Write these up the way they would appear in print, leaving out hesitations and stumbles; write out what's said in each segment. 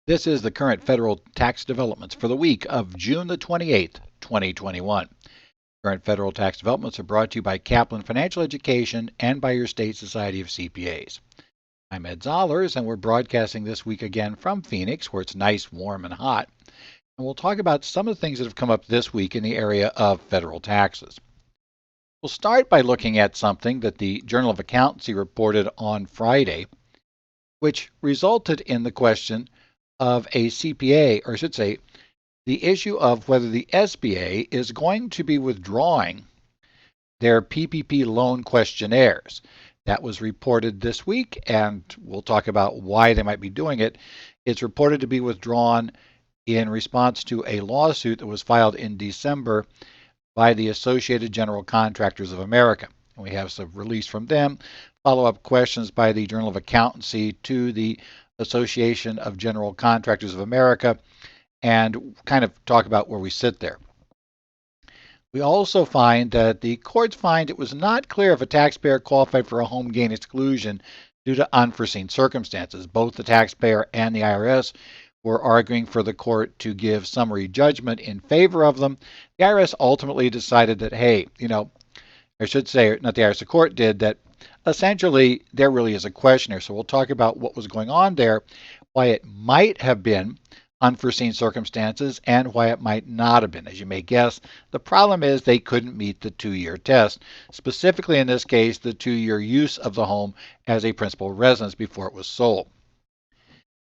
This is the current federal tax developments for the week of June the 28th, 2021. Current federal tax developments are brought to you by Kaplan Financial Education and by your state society of CPAs. I'm Ed Zollers, and we're broadcasting this week again from Phoenix, where it's nice, warm, and hot. And we'll talk about some of the things that have come up this week in the area of federal taxes. We'll start by looking at something that the Journal of Accountancy reported on Friday, which resulted in the question of a CPA, or I should say, the issue of whether the SBA is going to be withdrawing their PPP loan questionnaires. That was reported this week, and we'll talk about why they might be doing it. It's reported to be withdrawn in response to a lawsuit that was filed in December by the Associated General Contractors of America. And we have some release from them, follow-up questions by the Journal of Accountancy to the Association of General Contractors of America, and kind of talk about where we sit there. We also find that the courts find it was not clear if a taxpayer qualified for a home gain exclusion due to unforeseen circumstances. Both the taxpayer and the IRS were arguing for the court to give summary judgment in favor of them. The IRS ultimately decided that, hey, I should say, not the IRS, the court did, that essentially there really is a question here. So we'll talk about what was going on there, why it might have been unforeseen circumstances, and why it might not have been. As you may guess, the problem is they couldn't meet the 2-year test, specifically in this case, the 2-year use of the home as a principal residence before it was sold.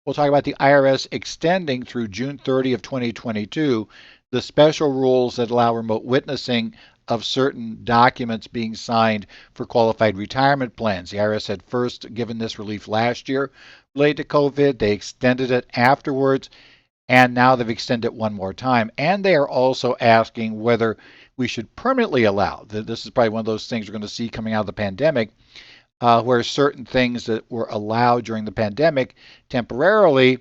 We'll talk about the IRS extending through June 30 of 2022 the special rules that allow remote witnessing of certain documents being signed for qualified retirement plans. The IRS had first given this relief last year related to COVID. They extended it afterwards, and now they've extended it one more time. And they are also asking whether we should permanently allow, this is probably one of those things we're going to see coming out of the pandemic, where certain things that were allowed during the pandemic temporarily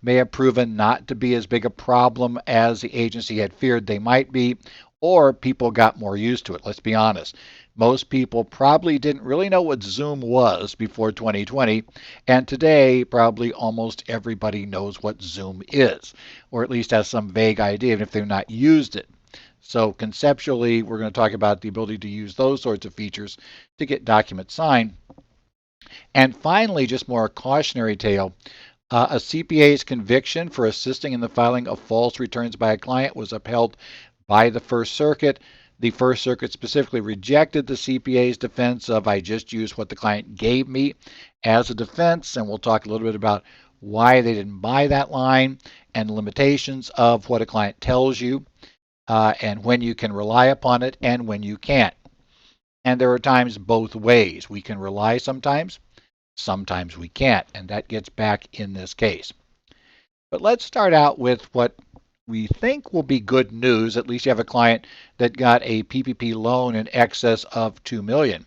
may have proven not to be as big a problem as the agency had feared they might be, or people got more used to it. Let's be honest. Most people probably didn't really know what Zoom was before 2020, and today probably almost everybody knows what Zoom is, or at least has some vague idea, even if they've not used it. So conceptually, we're going to talk about the ability to use those sorts of features to get documents signed. And finally, just more a cautionary tale, a CPA's conviction for assisting in the filing of false returns by a client was upheld by the First Circuit. The First Circuit specifically rejected the CPA's defense of, I just used what the client gave me as a defense, and we'll talk a little bit about why they didn't buy that line and limitations of what a client tells you, and when you can rely upon it and when you can't. And there are times both ways. We can rely sometimes we can't, and that gets back in this case. But let's start out with what we think will be good news. At least you have a client that got a PPP loan in excess of $2 million.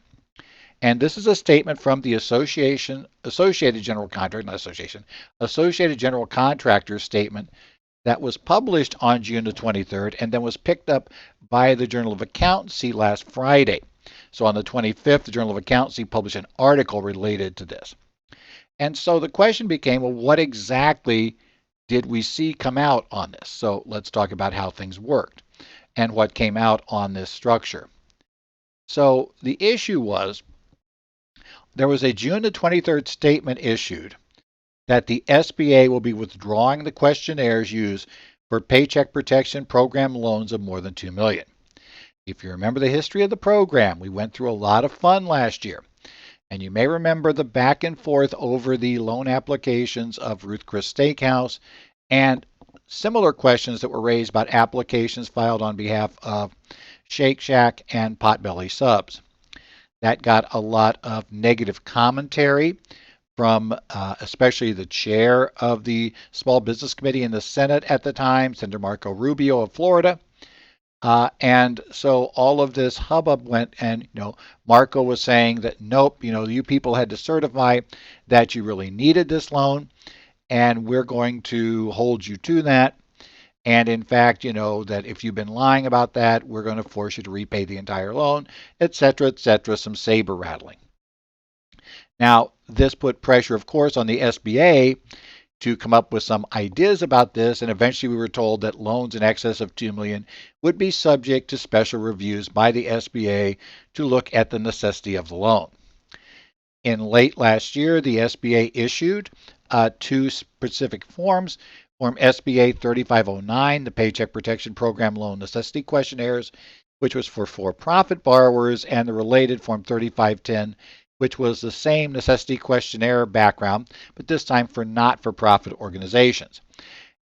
And this is a statement from the Associated General Contractors statement that was published on June the 23rd and then was picked up by the Journal of Accountancy last Friday. So on the 25th, the Journal of Accountancy published an article related to this. And so the question became, well, what exactly did we see come out on this? So let's talk about how things worked and what came out on this structure. So the issue was, there was a June the 23rd statement issued that the SBA will be withdrawing the questionnaires used for Paycheck Protection Program loans of more than $2 million. If you remember the history of the program, we went through a lot of fun last year. And you may remember the back and forth over the loan applications of Ruth Chris Steakhouse and similar questions that were raised about applications filed on behalf of Shake Shack and Potbelly Subs. That got a lot of negative commentary from especially the chair of the Small Business Committee in the Senate at the time, Senator Marco Rubio of Florida. And so all of this hubbub went, and Marco was saying that nope, you people had to certify that you really needed this loan, and we're going to hold you to that. And in fact, that if you've been lying about that, we're going to force you to repay the entire loan, etc., etc., some saber rattling. Now, this put pressure, of course, on the SBA to come up with some ideas about this, and eventually we were told that loans in excess of $2 million would be subject to special reviews by the SBA to look at the necessity of the loan. In late last year, the SBA issued two specific forms. Form SBA 3509, the Paycheck Protection Program Loan Necessity Questionnaires, which was for for-profit borrowers, and the related Form 3510, which was the same necessity questionnaire background, but this time for not-for-profit organizations.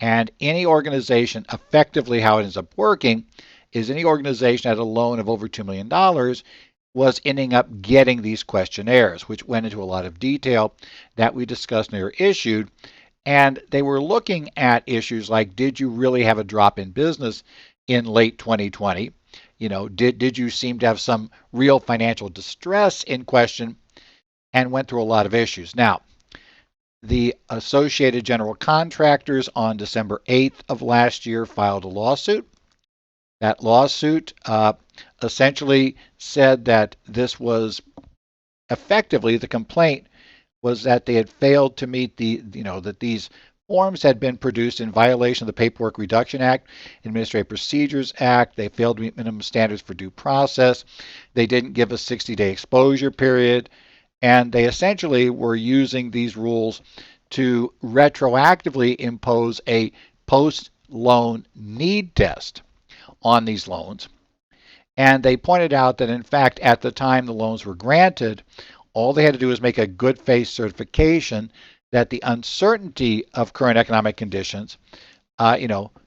And any organization, effectively how it ends up working, is any organization that had a loan of over $2 million was ending up getting these questionnaires, which went into a lot of detail that we discussed and they were issued. And they were looking at issues like, did you really have a drop in business in late 2020? Did you seem to have some real financial distress in question? And went through a lot of issues. Now, the Associated General Contractors on December 8th of last year filed a lawsuit. That lawsuit essentially said that this was effectively, the complaint was that they had failed to meet that these forms had been produced in violation of the Paperwork Reduction Act, Administrative Procedures Act. They failed to meet minimum standards for due process. They didn't give a 60-day exposure period. And they essentially were using these rules to retroactively impose a post-loan need test on these loans. And they pointed out that, in fact, at the time the loans were granted, all they had to do was make a good faith certification that the uncertainty of current economic conditions,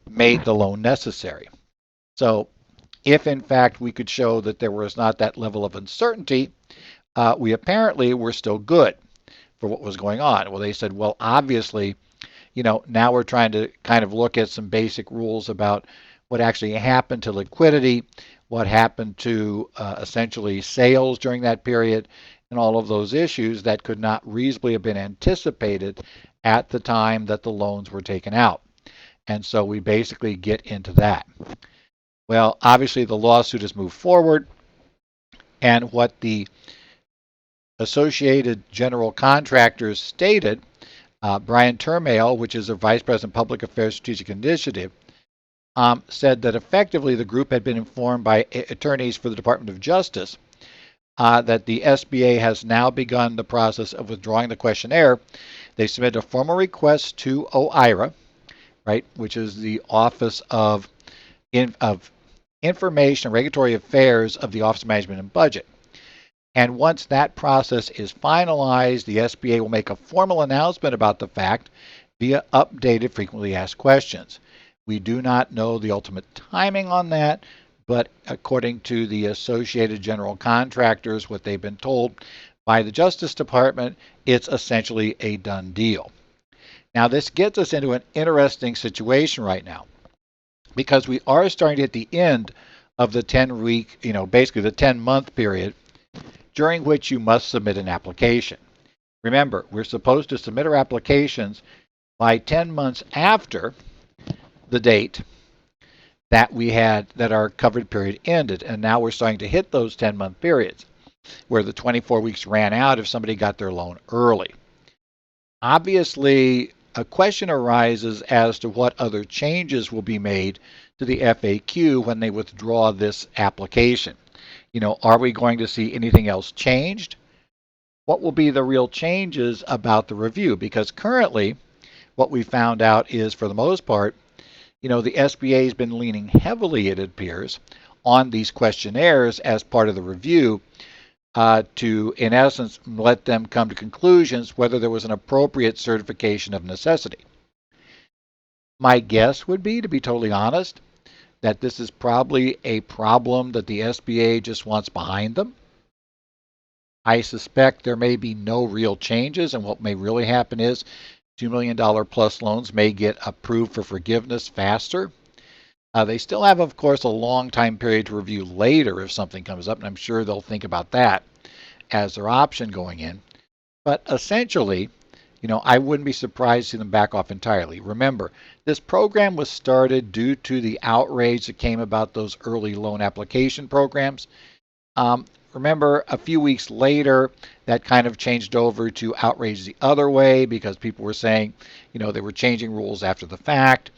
made the loan necessary. So if, in fact, we could show that there was not that level of uncertainty, we apparently were still good for what was going on. Well, they said, well, obviously, now we're trying to kind of look at some basic rules about what actually happened to liquidity, what happened to essentially sales during that period, and all of those issues that could not reasonably have been anticipated at the time that the loans were taken out. And so we basically get into that. Well, obviously the lawsuit has moved forward, and what the Associated General Contractors stated, Brian Termale, which is a Vice President Public Affairs Strategic Initiative, said that effectively the group had been informed by attorneys for the Department of Justice that the SBA has now begun the process of withdrawing the questionnaire. They submitted a formal request to OIRA, right, which is the Office of Information and Regulatory Affairs of the Office of Management and Budget. And once that process is finalized, the SBA will make a formal announcement about the fact via updated frequently asked questions. We do not know the ultimate timing on that, but according to the Associated General Contractors, what they've been told by the Justice Department, it's essentially a done deal. Now, this gets us into an interesting situation right now, because we are starting to hit the end of the 10-week, basically the 10-month period during which you must submit an application. Remember, we're supposed to submit our applications by 10 months after the date that our covered period ended, and now we're starting to hit those 10-month periods where the 24 weeks ran out if somebody got their loan early. Obviously, a question arises as to what other changes will be made to the FAQ when they withdraw this application. Are we going to see anything else changed? What will be the real changes about the review? Because currently, what we found out is, for the most part, the SBA has been leaning heavily, it appears, on these questionnaires as part of the review to, in essence, let them come to conclusions whether there was an appropriate certification of necessity. My guess would be, to be totally honest, that this is probably a problem that the SBA just wants behind them. I suspect there may be no real changes, and what may really happen is $2 million plus loans may get approved for forgiveness faster. They still have, of course, a long time period to review later if something comes up, and I'm sure they'll think about that as their option going in. But essentially, I wouldn't be surprised to see them back off entirely. Remember, this program was started due to the outrage that came about those early loan application programs. Remember, a few weeks later, that kind of changed over to outrage the other way because people were saying, they were changing rules after the fact,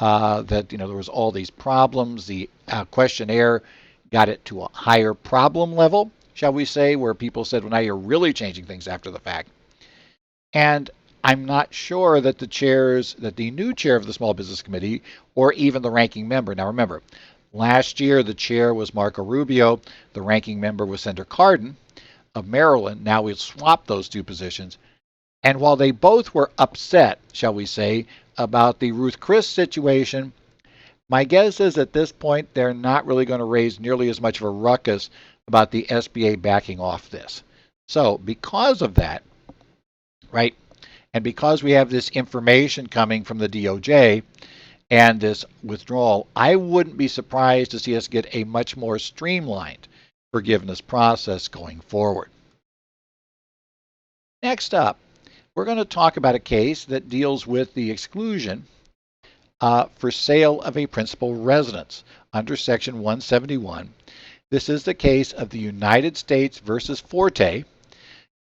that, there was all these problems. The questionnaire got it to a higher problem level, shall we say, where people said, well, now you're really changing things after the fact. And I'm not sure that the new chair of the Small Business Committee, or even the ranking member. Now remember, last year the chair was Marco Rubio, the ranking member was Senator Cardin of Maryland. Now we've swapped those two positions. And while they both were upset, shall we say, about the Ruth Chris situation, my guess is at this point they're not really going to raise nearly as much of a ruckus about the SBA backing off this. So because of that, right, and because we have this information coming from the DOJ and this withdrawal, I wouldn't be surprised to see us get a much more streamlined forgiveness process going forward. Next up, we're going to talk about a case that deals with the exclusion for sale of a principal residence under Section 171. This is the case of the United States versus Forte.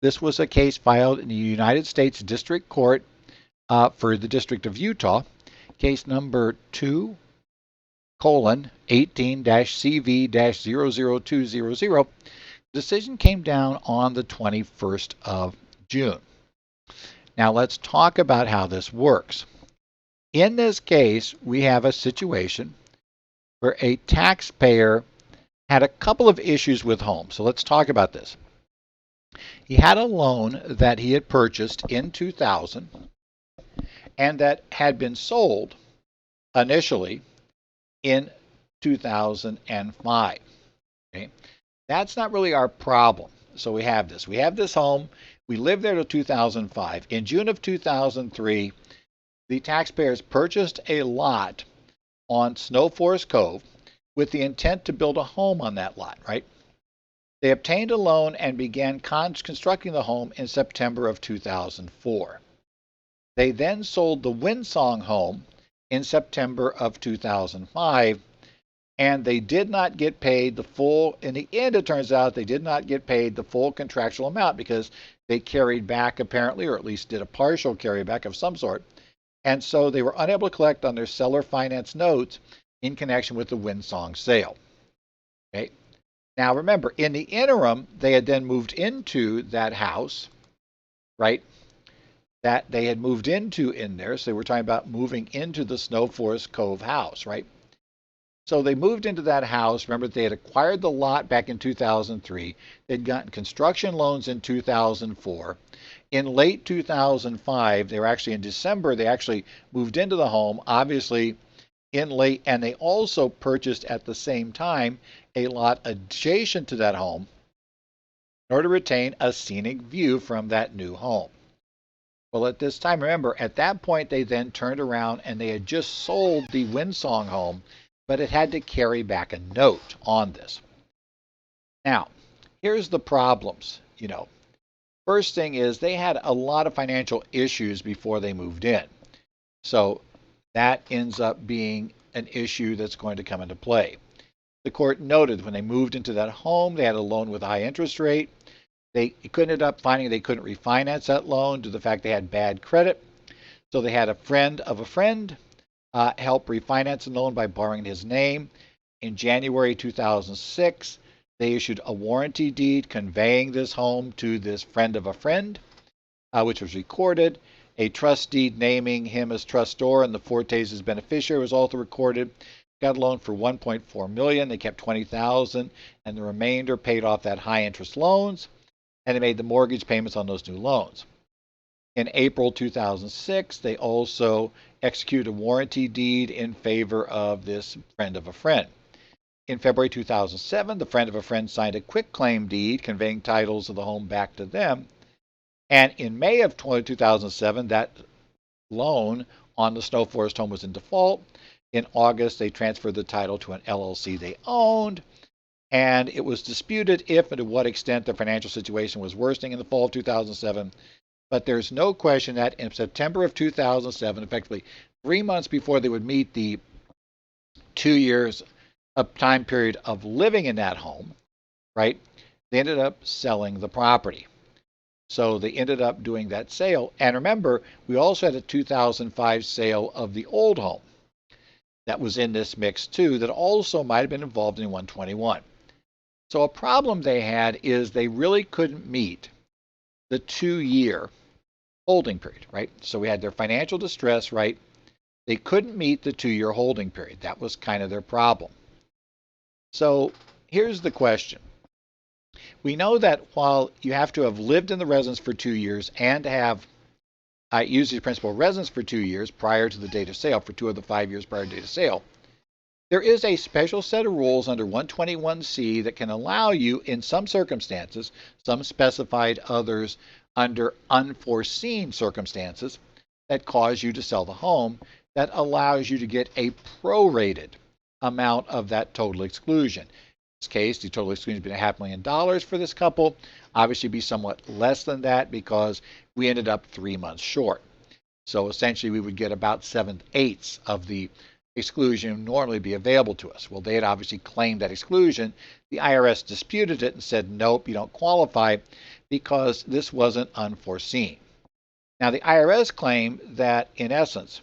This was a case filed in the United States District Court for the District of Utah, case number 2:18-CV-00200. The decision came down on the 21st of June. Now let's talk about how this works. In this case, we have a situation where a taxpayer had a couple of issues with homes. So let's talk about this. He had a loan that he had purchased in 2000 and that had been sold initially in 2005. Okay? That's not really our problem. So we have this. We have this home. We lived there till 2005. In June of 2003, the taxpayers purchased a lot on Snow Forest Cove with the intent to build a home on that lot, right? They obtained a loan and began constructing the home in September of 2004. They then sold the Windsong home in September of 2005, and they did not get paid the full. In the end, it turns out they did not get paid the full contractual amount because they carried back apparently, or at least did a partial carryback of some sort. And so they were unable to collect on their seller finance notes in connection with the Windsong sale. Okay. Now remember, in the interim, they had then moved into that house, right? That they had moved into in there. So they were talking about moving into the Snow Forest Cove house, right? So they moved into that house. Remember, they had acquired the lot back in 2003. They'd gotten construction loans in 2004. In late 2005, they were actually in December, they actually moved into the home, obviously in late, and they also purchased at the same time a lot adjacent to that home in order to retain a scenic view from that new home. Well, at this time, remember, at that point, they then turned around and they had just sold the Windsong home, but it had to carry back a note on this. Now, here's the problems, First thing is they had a lot of financial issues before they moved in. So that ends up being an issue that's going to come into play. The court noted when they moved into that home, they had a loan with a high interest rate. They ended up finding they couldn't refinance that loan due to the fact they had bad credit. So they had a friend of a friend help refinance the loan by borrowing his name. In January 2006, they issued a warranty deed conveying this home to this friend of a friend, which was recorded. A trust deed naming him as trustor and the Fortes as beneficiary was also recorded. Got a loan for $1.4 million. They kept $20,000, and the remainder paid off that high interest loans, and they made the mortgage payments on those new loans. In April 2006, they also executed a warranty deed in favor of this friend of a friend. In February 2007, the friend of a friend signed a quitclaim deed conveying titles of the home back to them. And in May of 2007, that loan on the Snow Forest home was in default. In August, they transferred the title to an LLC they owned. And it was disputed if and to what extent the financial situation was worsening in the fall of 2007. But there's no question that in September of 2007, effectively 3 months before they would meet the 2 years a time period of living in that home, right? they ended up selling the property. So they ended up doing that sale. And remember, we also had a 2005 sale of the old home that was in this mix too, that also might have been involved in 121. So a problem they had is they really couldn't meet the 2-year holding period, right? So we had their financial distress, right? They couldn't meet the 2-year holding period. That was kind of their problem. So here's the question. We know that while you have to have lived in the residence for 2 years and have used the principal residence for 2 years prior to the date of sale, for 2 of the 5 years prior to the date of sale, there is a special set of rules under 121C that can allow you, in some circumstances, some specified, others under unforeseen circumstances, that cause you to sell the home, that allows you to get a prorated amount of that total exclusion. In this case, the total exclusion has been $500,000 million for this couple. Obviously, be somewhat less than that because we ended up 3 months short. So essentially, we would get about 7/8 of the exclusion normally be available to us. Well, they had obviously claimed that exclusion. The IRS disputed it and said, nope, you don't qualify because this wasn't unforeseen. Now, the IRS claimed that, in essence,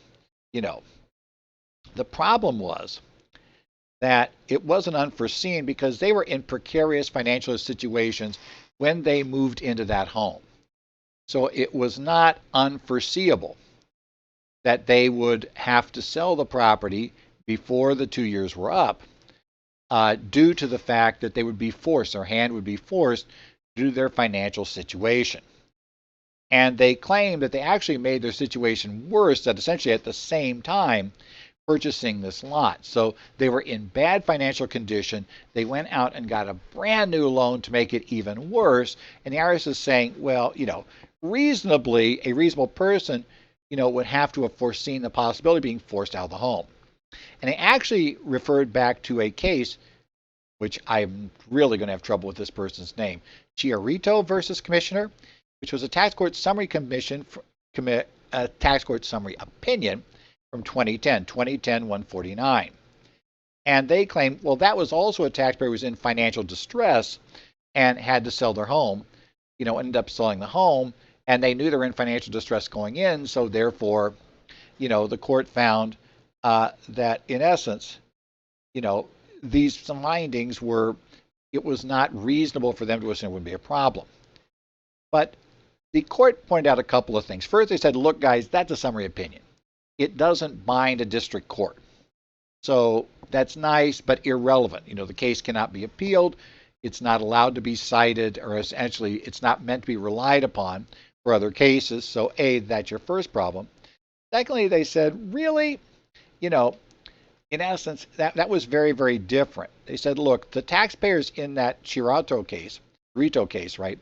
the problem was that it wasn't unforeseen because they were in precarious financial situations when they moved into that home. So it was not unforeseeable that they would have to sell the property before the 2 years were up due to the fact that they would be forced, their hand would be forced due to their financial situation. And they claim that they actually made their situation worse, that essentially at the same time purchasing this lot. So they were in bad financial condition. They went out and got a brand new loan to make it even worse. And the IRS is saying, well, reasonably, a reasonable person, would have to have foreseen the possibility of being forced out of the home. And they actually referred back to a case, which I'm really going to have trouble with this person's name, Chiarito versus Commissioner, which was a tax court summary tax court summary opinion from 2010, 149. And they claim, well, that was also a taxpayer who was in financial distress and had to sell their home, ended up selling the home, and they knew they were in financial distress going in, so therefore, the court found that in essence, these findings were, it was not reasonable for them to assume it would be a problem. But the court pointed out a couple of things. First, they said, look, guys, that's a summary opinion. It doesn't bind a district court. So that's nice, but irrelevant. The case cannot be appealed. It's not allowed to be cited, or essentially it's not meant to be relied upon for other cases. So A, that's your first problem. Secondly, they said, really, in essence, that was very, very different. They said, look, the taxpayers in that Chiarito case, right?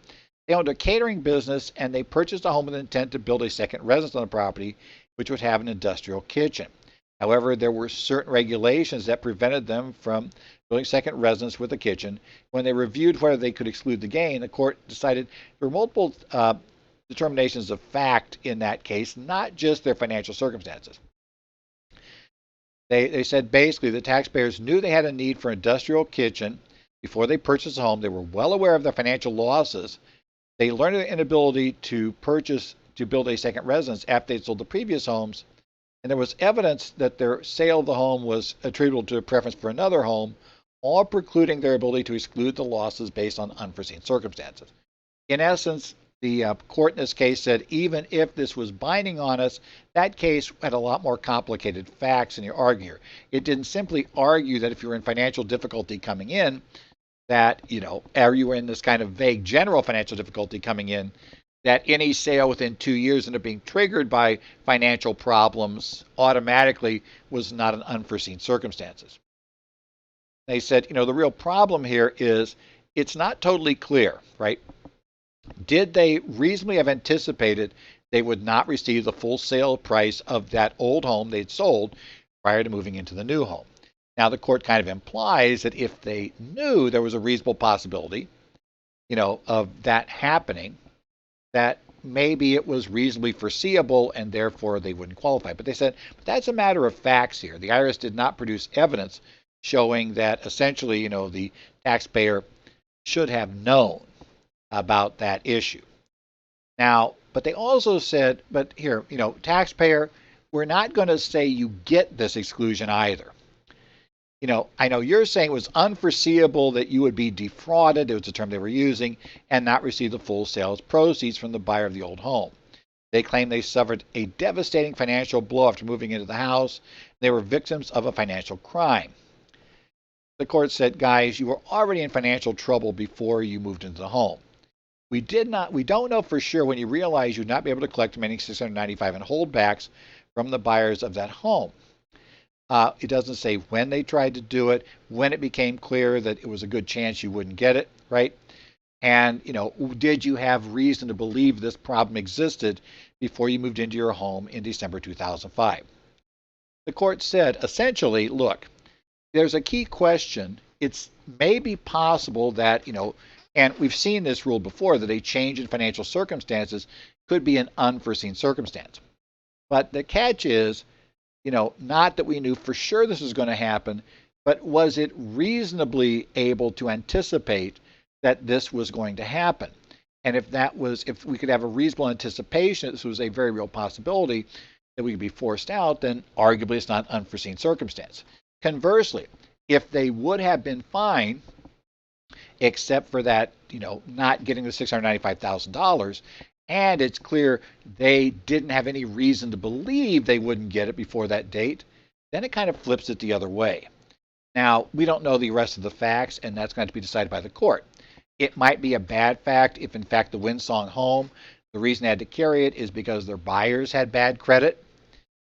They owned a catering business and they purchased a home with the intent to build a second residence on the property, which would have an industrial kitchen. However, there were certain regulations that prevented them from building a second residence with a kitchen. When they reviewed whether they could exclude the gain, the court decided there were multiple determinations of fact in that case, not just their financial circumstances. They said basically the taxpayers knew they had a need for an industrial kitchen before they purchased the home. They were well aware of their financial losses. They learned their inability to build a second residence after they sold the previous homes. And there was evidence that their sale of the home was attributable to a preference for another home, all precluding their ability to exclude the losses based on unforeseen circumstances. In essence, the court in this case said even if this was binding on us, that case had a lot more complicated facts than you argue here. It didn't simply argue that if you were in financial difficulty coming in, that, or you were in this kind of vague general financial difficulty coming in, that any sale within 2 years ended up being triggered by financial problems automatically was not an unforeseen circumstances. They said, the real problem here is it's not totally clear, right? Did they reasonably have anticipated they would not receive the full sale price of that old home they'd sold prior to moving into the new home? Now, the court kind of implies that if they knew there was a reasonable possibility, of that happening, that maybe it was reasonably foreseeable and therefore they wouldn't qualify. But they said, but that's a matter of facts here. The IRS did not produce evidence showing that essentially, the taxpayer should have known about that issue. Now, but they also said, but here, taxpayer, we're not going to say you get this exclusion either. I know you're saying it was unforeseeable that you would be defrauded, it was the term they were using, and not receive the full sales proceeds from the buyer of the old home. They claim they suffered a devastating financial blow after moving into the house. They were victims of a financial crime. The court said, guys, you were already in financial trouble before you moved into the home. We don't know for sure when you realize you'd not be able to collect the remaining $695 in holdbacks from the buyers of that home. It doesn't say when they tried to do it, when it became clear that it was a good chance you wouldn't get it, right? And, did you have reason to believe this problem existed before you moved into your home in December 2005? The court said, essentially, look, there's a key question. It's maybe possible that, and we've seen this rule before, that a change in financial circumstances could be an unforeseen circumstance. But the catch is, not that we knew for sure this was going to happen, but was it reasonably able to anticipate that this was going to happen? And if we could have a reasonable anticipation that this was a very real possibility that we could be forced out, then arguably it's not an unforeseen circumstance. Conversely, if they would have been fine, except for that, not getting the $695,000, and it's clear they didn't have any reason to believe they wouldn't get it before that date, then it kind of flips it the other way. Now, we don't know the rest of the facts, and that's going to be decided by the court. It might be a bad fact if, in fact, the Winsong home, the reason they had to carry it is because their buyers had bad credit,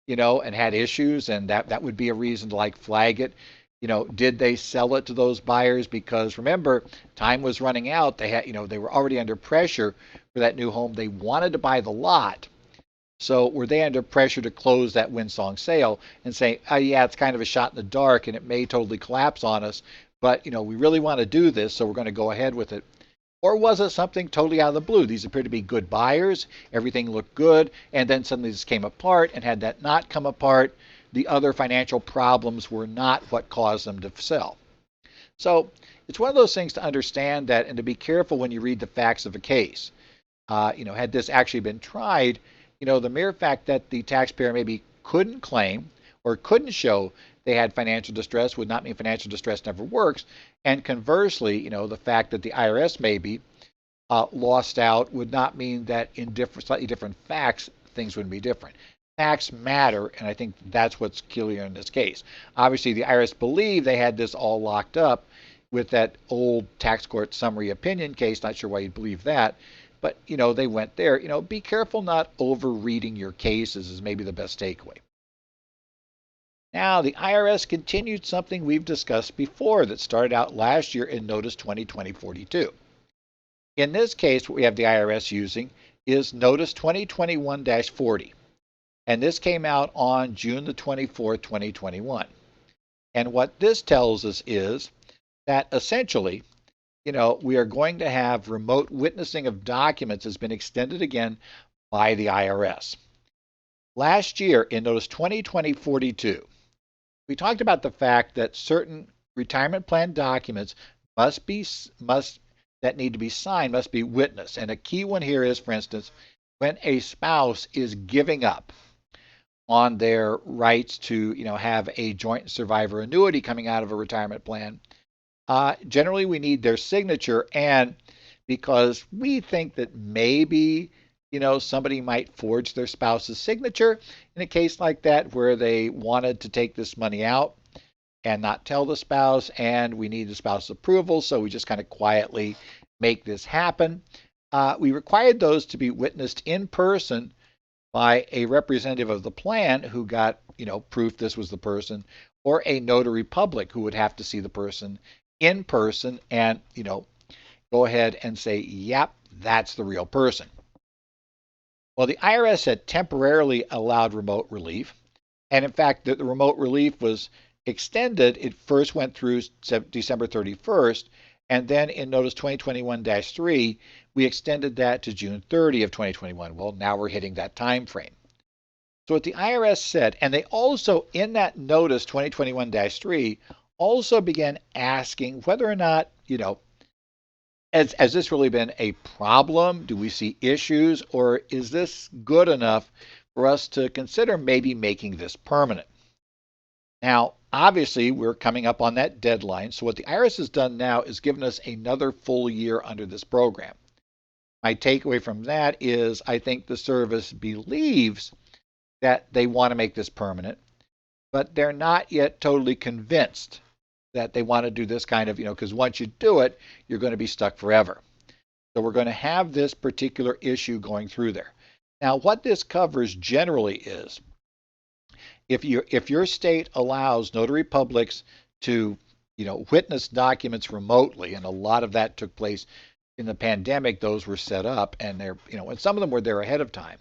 and had issues, and that would be a reason to flag it. Did they sell it to those buyers because, remember, time was running out. They had, they were already under pressure for that new home. They wanted to buy the lot. So were they under pressure to close that Winsong sale and say, oh yeah, it's kind of a shot in the dark and it may totally collapse on us, but we really want to do this, so we're going to go ahead with it. Or was it something totally out of the blue? These appear to be good buyers, everything looked good, and then suddenly this came apart, and had that not come apart, the other financial problems were not what caused them to sell. So it's one of those things to understand that, and to be careful when you read the facts of a case. Had this actually been tried, the mere fact that the taxpayer maybe couldn't claim or couldn't show they had financial distress would not mean financial distress never works. And conversely, the fact that the IRS maybe lost out would not mean that in slightly different facts, things wouldn't be different. Facts matter, and I think that's what's clear in this case. Obviously, the IRS believed they had this all locked up with that old tax court summary opinion case. Not sure why you'd believe that, but they went there. Be careful not over-reading your cases is maybe the best takeaway. Now, the IRS continued something we've discussed before that started out last year in Notice 2020-42. In this case, what we have the IRS using is Notice 2021-40. And this came out on June the 24th, 2021. And what this tells us is that essentially, we are going to have remote witnessing of documents has been extended again by the IRS. Last year in Notice 2020-42, we talked about the fact that certain retirement plan documents that need to be signed must be witnessed. And a key one here is, for instance, when a spouse is giving up on their rights to, have a joint survivor annuity coming out of a retirement plan, generally we need their signature. And because we think that maybe somebody might forge their spouse's signature in a case like that where they wanted to take this money out and not tell the spouse, and we need the spouse's approval, so we just kind of quietly make this happen. We required those to be witnessed in person by a representative of the plan who got, proof this was the person, or a notary public who would have to see the person in person and, go ahead and say, yep, that's the real person. Well, the IRS had temporarily allowed remote relief. And in fact, the remote relief was extended. It first went through December 31st. And then in Notice 2021-3, we extended that to June 30 of 2021. Well, now we're hitting that time frame. So what the IRS said, and they also, in that Notice 2021-3, also began asking whether or not, Has this really been a problem? Do we see issues, or is this good enough for us to consider maybe making this permanent? Now, obviously, we're coming up on that deadline. So what the IRS has done now is given us another full year under this program. My takeaway from that is I think the service believes that they want to make this permanent, but they're not yet totally convinced that they want to do this kind of, because once you do it, you're going to be stuck forever. So we're going to have this particular issue going through there. Now, what this covers generally is if your state allows notary publics to, witness documents remotely, and a lot of that took place in the pandemic, those were set up, and they're, and some of them were there ahead of time.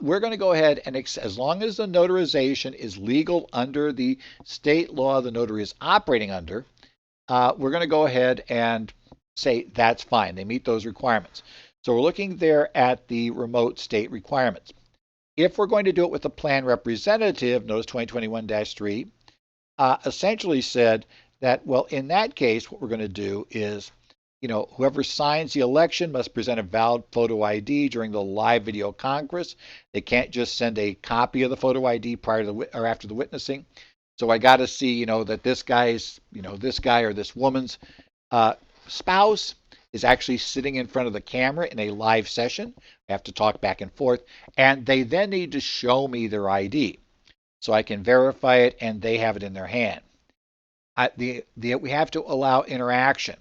We're going to go ahead and, as long as the notarization is legal under the state law the notary is operating under, we're going to go ahead and say that's fine. They meet those requirements. So we're looking there at the remote state requirements. If we're going to do it with a plan representative, notice 2021-3, essentially said that, well, in that case, what we're going to do is, whoever signs the election must present a valid photo ID during the live video congress. They can't just send a copy of the photo ID prior to or after the witnessing. So I got to see, that this guy's, this guy or this woman's spouse is actually sitting in front of the camera in a live session. I have to talk back and forth, and they then need to show me their ID so I can verify it and they have it in their hand. We have to allow interaction.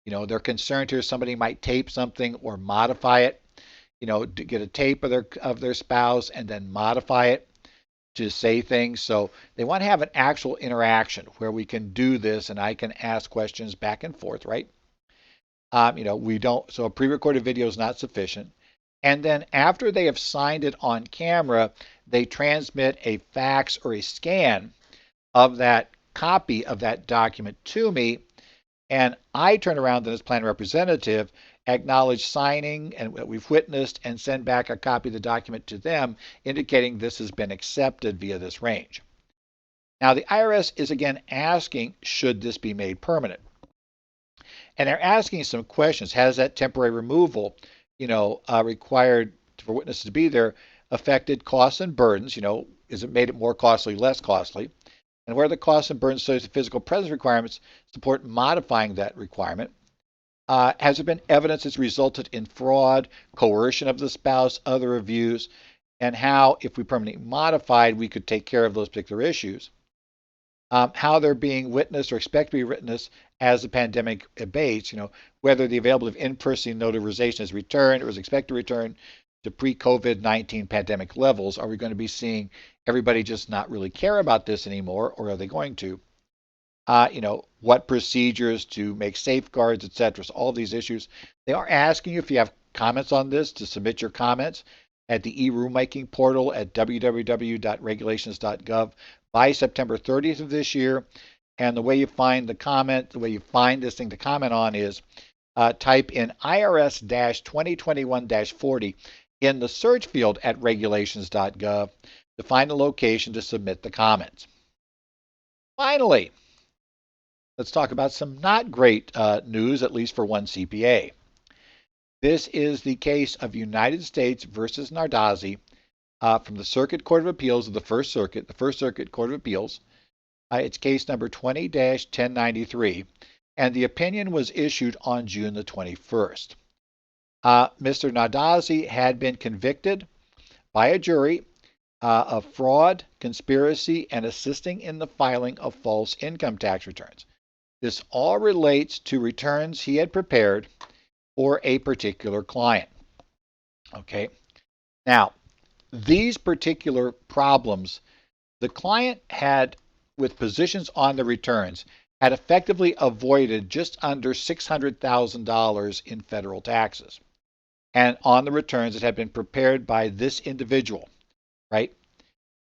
They're concerned here somebody might tape something or modify it, to get a tape of their spouse and then modify it to say things. So they want to have an actual interaction where we can do this and I can ask questions back and forth, right? We don't, so a pre-recorded video is not sufficient. And then after they have signed it on camera, they transmit a fax or a scan of that copy of that document to me. And I turn around then as plan representative, acknowledge signing and what we've witnessed, and send back a copy of the document to them, indicating this has been accepted via this range. Now, the IRS is again asking, should this be made permanent? And they're asking some questions. Has that temporary removal, required for witnesses to be there, affected costs and burdens? Is it made it more costly, less costly? And where the costs and burdens associated with physical presence requirements support modifying that requirement? Has there been evidence that's resulted in fraud, coercion of the spouse, other abuse, and how, if we permanently modified, we could take care of those particular issues? How they're being witnessed or expect to be witnessed as the pandemic abates, whether the availability of in-person notarization is returned or is expected to return to pre-COVID-19 pandemic levels. Are we going to be seeing everybody just not really care about this anymore, or are they going to? What procedures to make safeguards, etc. So all these issues. They are asking you if you have comments on this to submit your comments at the e-rulemaking portal at www.regulations.gov by September 30th of this year. And the way you find the comment, the way you find this thing to comment on is type in IRS-2021-40 in the search field at regulations.gov to find a location to submit the comments. Finally, let's talk about some not great news, at least for one CPA. This is the case of United States versus Nardozzi from the Circuit Court of Appeals of the First Circuit Court of Appeals. It's case number 20-1093, and the opinion was issued on June the 21st. Mr. Nardozzi had been convicted by a jury of fraud, conspiracy, and assisting in the filing of false income tax returns. This all relates to returns he had prepared for a particular client. Okay. Now, these particular problems, the client had, with positions on the returns, had effectively avoided just under $600,000 in federal taxes. And on the returns that had been prepared by this individual, right?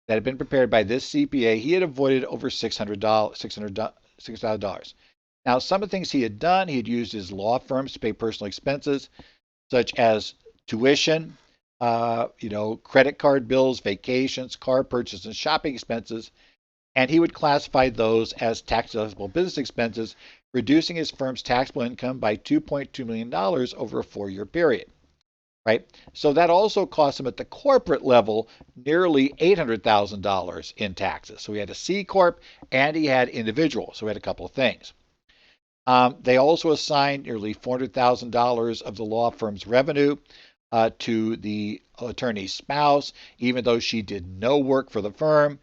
That had been prepared by this CPA, he had avoided over $600,000. Now, some of the things he had done, he had used his law firms to pay personal expenses, such as tuition, credit card bills, vacations, car purchases, and shopping expenses, and he would classify those as tax-deductible business expenses reducing his firm's taxable income by $2.2 million over a 4-year period. Right? So that also cost him at the corporate level nearly $800,000 in taxes. So he had a C Corp and he had individual. So he had a couple of things. They also assigned nearly $400,000 of the law firm's revenue to the attorney's spouse, even though she did no work for the firm.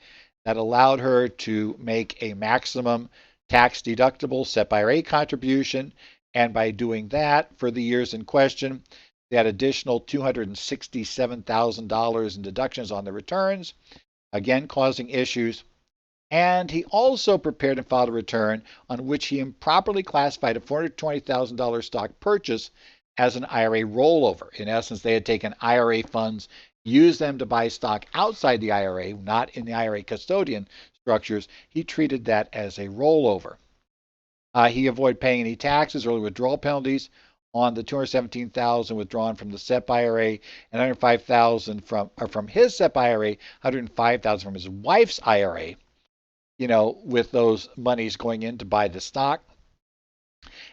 That allowed her to make a maximum tax deductible SEP IRA contribution. And by doing that for the years in question, they had additional $267,000 in deductions on the returns, again causing issues. And he also prepared and filed a return on which he improperly classified a $420,000 stock purchase as an IRA rollover. In essence, they had taken IRA funds, used them to buy stock outside the IRA, not in the IRA custodian structures. He treated that as a rollover. He avoided paying any taxes or withdrawal penalties on the $217,000 withdrawn from the SEP IRA and $105,000 from his SEP IRA, $105,000 from his wife's IRA. With those monies going in to buy the stock.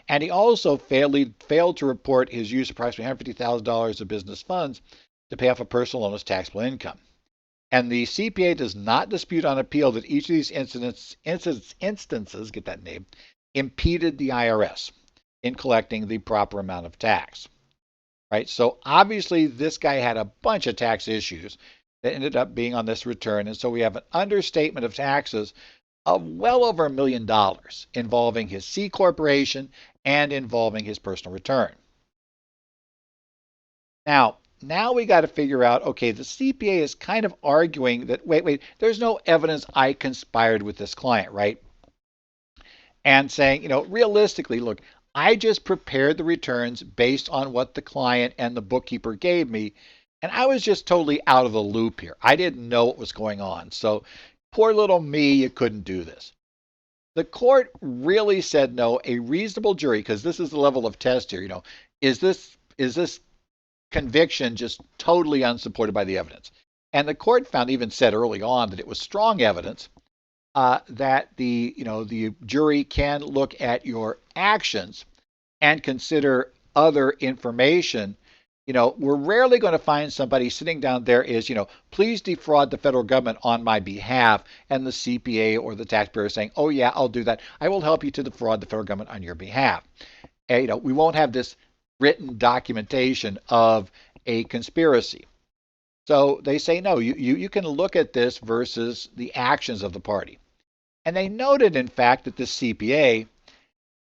And he also failed to report his use of approximately $150,000 of business funds to pay off a personal loan as taxable income. And the CPA does not dispute on appeal that each of these instances, get that name, impeded the IRS in collecting the proper amount of tax. Right? So obviously this guy had a bunch of tax issues that ended up being on this return. And so we have an understatement of taxes of well over $1 million involving his C corporation and involving his personal return. Now we got to figure out, okay, the CPA is kind of arguing that, wait, there's no evidence I conspired with this client, right? And saying, realistically, look, I just prepared the returns based on what the client and the bookkeeper gave me. And I was just totally out of the loop here. I didn't know what was going on. So poor little me, you couldn't do this. The court really said no. A reasonable jury, because this is the level of test here, is this conviction just totally unsupported by the evidence? And the court even said early on that it was strong evidence that the jury can look at your actions and consider other information. We're rarely going to find somebody sitting down there is, please defraud the federal government on my behalf, and the CPA or the taxpayer saying, oh yeah, I'll do that. I will help you to defraud the federal government on your behalf. And, we won't have this written documentation of a conspiracy. So they say, no, you can look at this versus the actions of the party. And they noted, in fact, that the CPA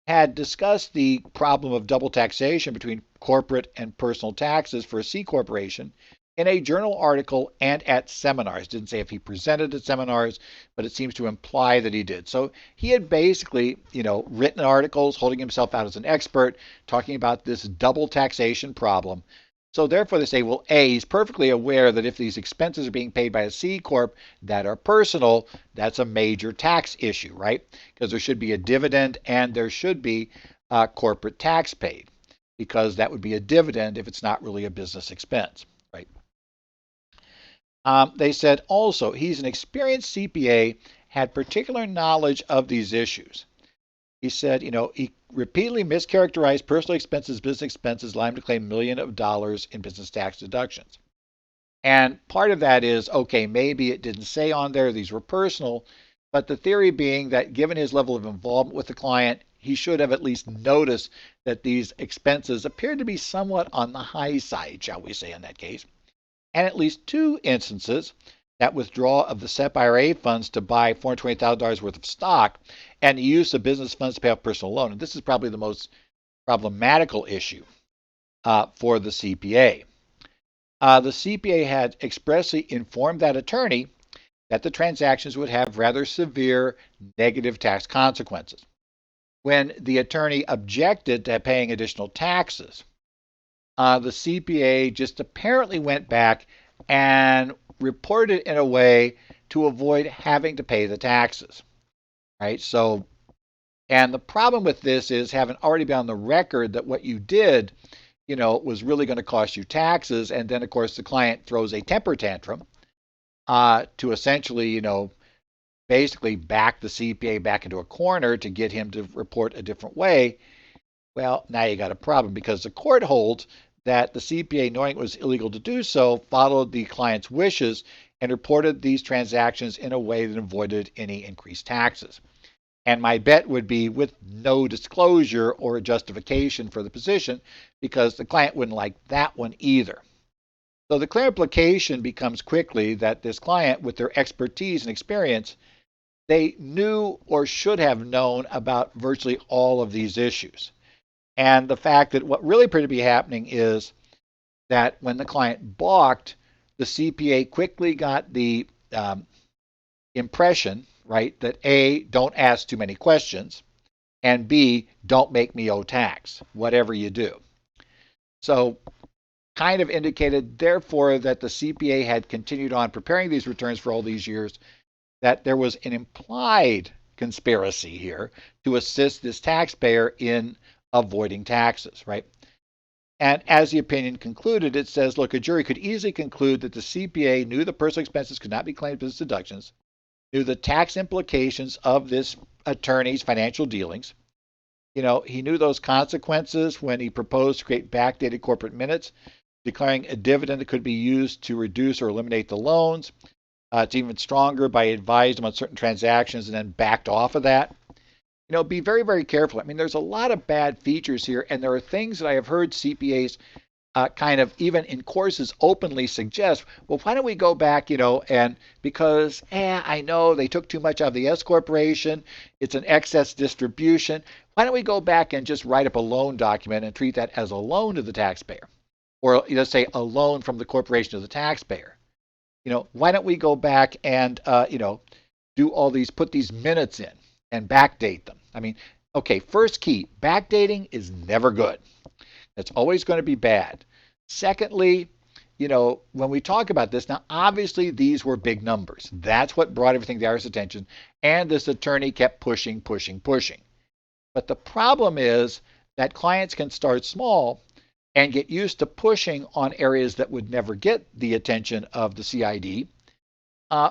had discussed the problem of double taxation between corporate and personal taxes for a C corporation in a journal article and at seminars. Didn't say if he presented at seminars, but it seems to imply that he did. So he had basically, written articles holding himself out as an expert, talking about this double taxation problem. So therefore they say, well, A, he's perfectly aware that if these expenses are being paid by a C Corp that are personal, that's a major tax issue, right? Because there should be a dividend and there should be corporate tax paid, because that would be a dividend if it's not really a business expense, right? They said also he's an experienced CPA, had particular knowledge of these issues. He said, he repeatedly mischaracterized personal expenses, business expenses, allowing him to claim millions of dollars in business tax deductions. And part of that is, okay, maybe it didn't say on there these were personal, but the theory being that given his level of involvement with the client, he should have at least noticed that these expenses appeared to be somewhat on the high side, shall we say, in that case. And at least 2 instances, that withdrawal of the SEP IRA funds to buy $420,000 worth of stock and the use of business funds to pay off personal loan. And this is probably the most problematical issue for the CPA. The CPA had expressly informed that attorney that the transactions would have rather severe negative tax consequences. When the attorney objected to paying additional taxes, the CPA just apparently went back and reported in a way to avoid having to pay the taxes, right? So, and the problem with this is having already been on the record that what you did, was really going to cost you taxes. And then, of course, the client throws a temper tantrum to essentially, basically back the CPA back into a corner to get him to report a different way, well, now you got a problem because the court holds that the CPA, knowing it was illegal to do so, followed the client's wishes and reported these transactions in a way that avoided any increased taxes. And my bet would be with no disclosure or a justification for the position, because the client wouldn't like that one either. So the clear implication becomes quickly that this client, with their expertise and experience, they knew or should have known about virtually all of these issues. And the fact that what really appeared to be happening is that when the client balked, the CPA quickly got the impression, right, that A, don't ask too many questions, and B, don't make me owe tax, whatever you do. So kind of indicated, therefore, that the CPA had continued on preparing these returns for all these years, that there was an implied conspiracy here to assist this taxpayer in avoiding taxes, right? And as the opinion concluded, it says, look, a jury could easily conclude that the CPA knew the personal expenses could not be claimed as deductions, knew the tax implications of this attorney's financial dealings. He knew those consequences when he proposed to create backdated corporate minutes, declaring a dividend that could be used to reduce or eliminate the loans. It's even stronger by advising them on certain transactions and then backed off of that. Be very, very careful. I mean, there's a lot of bad features here, and there are things that I have heard CPAs kind of even in courses openly suggest, well, why don't we go back, and because, I know they took too much out of the S corporation, it's an excess distribution, why don't we go back and just write up a loan document and treat that as a loan to the taxpayer? Or let's say a loan from the corporation to the taxpayer. Why don't we go back and, do all these, put these minutes in and backdate them? I mean, okay, first key, backdating is never good. It's always going to be bad. Secondly, when we talk about this, now obviously these were big numbers. That's what brought everything to IRS attention, and this attorney kept pushing. But the problem is that clients can start small and get used to pushing on areas that would never get the attention of the CID,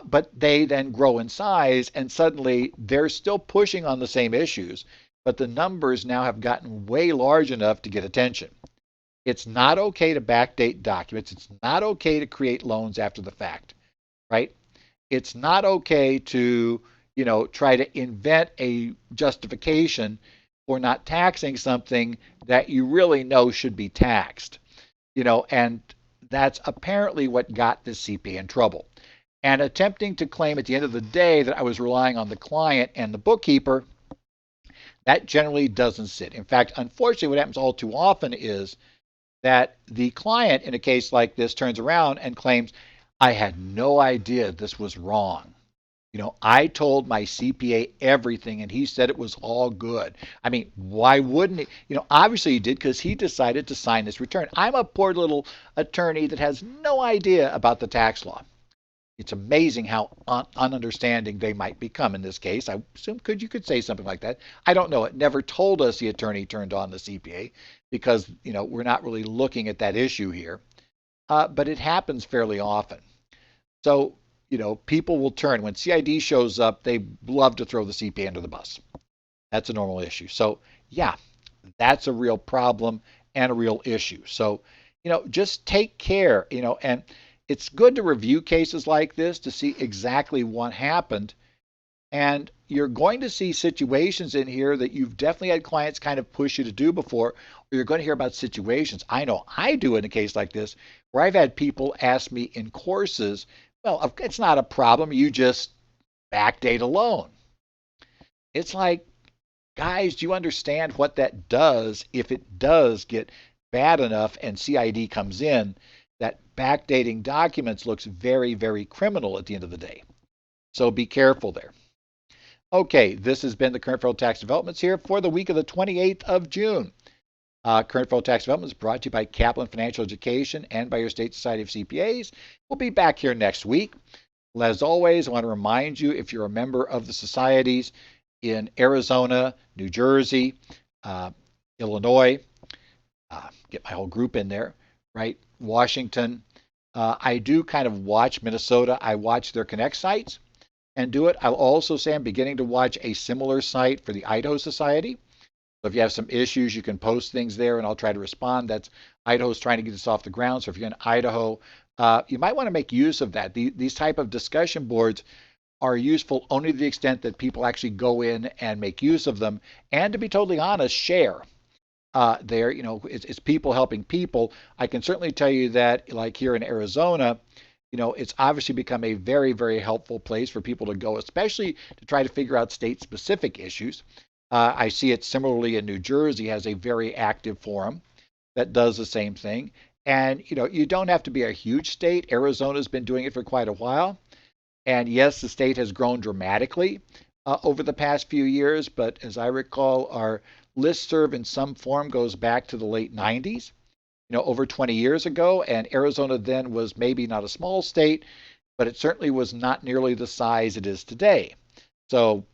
but they then grow in size, and suddenly they're still pushing on the same issues, but the numbers now have gotten way large enough to get attention. It's not okay to backdate documents. It's not okay to create loans after the fact, right? It's not okay to, try to invent a justification for not taxing something that you really know should be taxed, and that's apparently what got this CPA in trouble. And attempting to claim at the end of the day that I was relying on the client and the bookkeeper, that generally doesn't sit. In fact, unfortunately, what happens all too often is that the client in a case like this turns around and claims, I had no idea this was wrong. I told my CPA everything and he said it was all good. I mean, why wouldn't he? Obviously he did, because he decided to sign this return. I'm a poor little attorney that has no idea about the tax law. It's amazing how ununderstanding they might become in this case. I assume you could say something like that. I don't know. It never told us the attorney turned on the CPA because, we're not really looking at that issue here. But it happens fairly often. So, people will turn. When CID shows up, they love to throw the CPA under the bus. That's a normal issue. So, yeah, that's a real problem and a real issue. So, just take care, and it's good to review cases like this to see exactly what happened. And you're going to see situations in here that you've definitely had clients kind of push you to do before, or you're going to hear about situations. I know I do in a case like this, where I've had people ask me in courses, well, it's not a problem. You just backdate a loan. It's like, guys, do you understand what that does if it does get bad enough and CID comes in? That backdating documents looks very, very criminal at the end of the day. So be careful there. Okay, this has been the Current Federal Tax Developments here for the week of the 28th of June. Current Federal Tax Developments brought to you by Kaplan Financial Education and by your State Society of CPAs. We'll be back here next week. As always, I want to remind you, if you're a member of the societies in Arizona, New Jersey, Illinois, get my whole group in there, right? Washington. I do kind of watch Minnesota. I watch their Connect sites. and do it. I'll also say I'm beginning to watch a similar site for the Idaho Society. So if you have some issues, you can post things there and I'll try to respond. That's Idaho's trying to get this off the ground. So if you're in Idaho, you might want to make use of that. These type of discussion boards are useful only to the extent that people actually go in and make use of them. And to be totally honest, share. There, it's people helping people. I can certainly tell you that, like here in Arizona, it's obviously become a very, very helpful place for people to go, especially to try to figure out state-specific issues. I see it similarly in New Jersey has a very active forum that does the same thing. And, you don't have to be a huge state. Arizona's been doing it for quite a while. And yes, the state has grown dramatically over the past few years, but as I recall, our listserv in some form goes back to the late 90s, over 20 years ago. And Arizona then was maybe not a small state, but it certainly was not nearly the size it is today. So,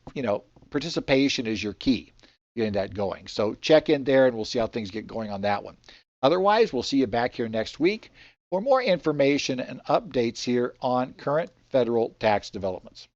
participation is your key, getting that going. So check in there and we'll see how things get going on that one. Otherwise, we'll see you back here next week for more information and updates here on current federal tax developments.